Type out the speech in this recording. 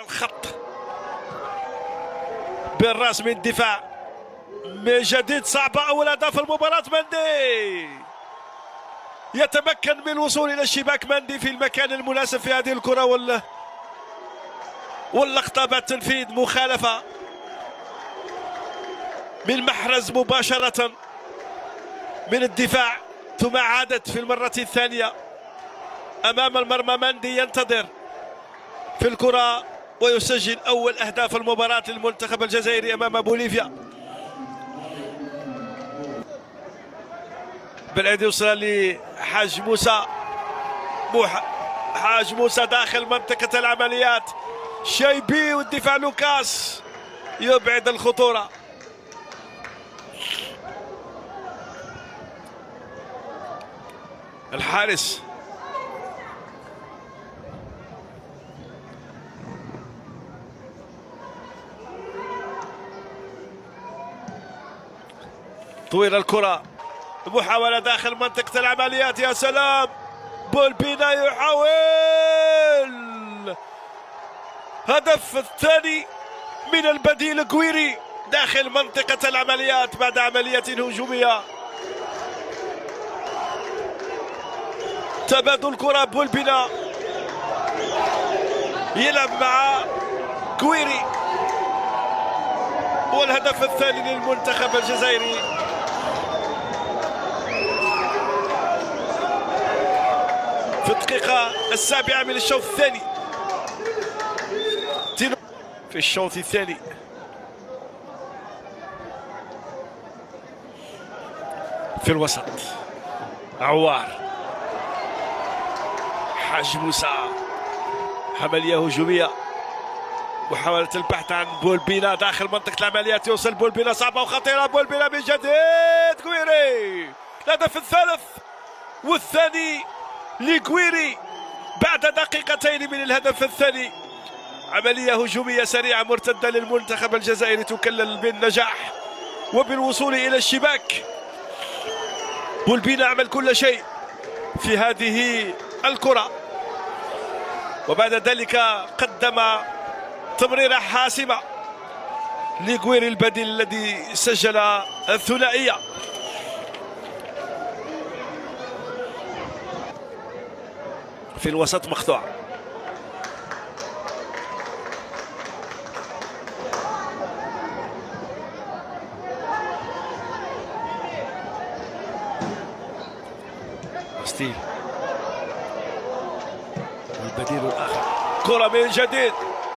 الخط بالراس من الدفاع من جديد. صعبة أول أهداف المباراة. مندي يتمكن من الوصول إلى الشباك. مندي في المكان المناسب في هذه الكرة واللقطة بعد تنفيذ مخالفة من محرز مباشرة من الدفاع، ثم عادت في المرة الثانية أمام المرمى. مندي ينتظر في الكرة ويسجل أول أهداف المباراة للمنتخب الجزائري أمام بوليفيا. بالعيد يوصل لحاج موسى. حاج موسى داخل منطقة العمليات. شيبي والدفاع لوكاس يبعد الخطورة. الحارس طويل الكرة، محاولة داخل منطقة العمليات. يا سلام، بولبينا يحاول هدف الثاني من البديل. كويري داخل منطقة العمليات بعد عملية هجومية. تبادل كرة، بولبينا يلعب مع كويري، والهدف الثاني للمنتخب الجزائري. في الدقيقة 7 من الشوط الثاني. في الشوط الثاني في الوسط عوار. حاج موسى، عملية هجومية، محاولة البحث عن بولبينا داخل منطقة العمليات. يوصل بولبينا، صعبة وخطيرة. بولبينا من جديد. كويري الهدف الثالث والثاني لكويري بعد دقيقتين من الهدف الثاني. عملية هجومية سريعة مرتدة للمنتخب الجزائري تكلل بالنجاح وبالوصول إلى الشباك. بولبينا عمل كل شيء في هذه الكرة، وبعد ذلك قدم تمريرة حاسمة لكويري البديل الذي سجل الثنائية. في الوسط مقطوع. ستيل البديل الآخر. كرة من جديد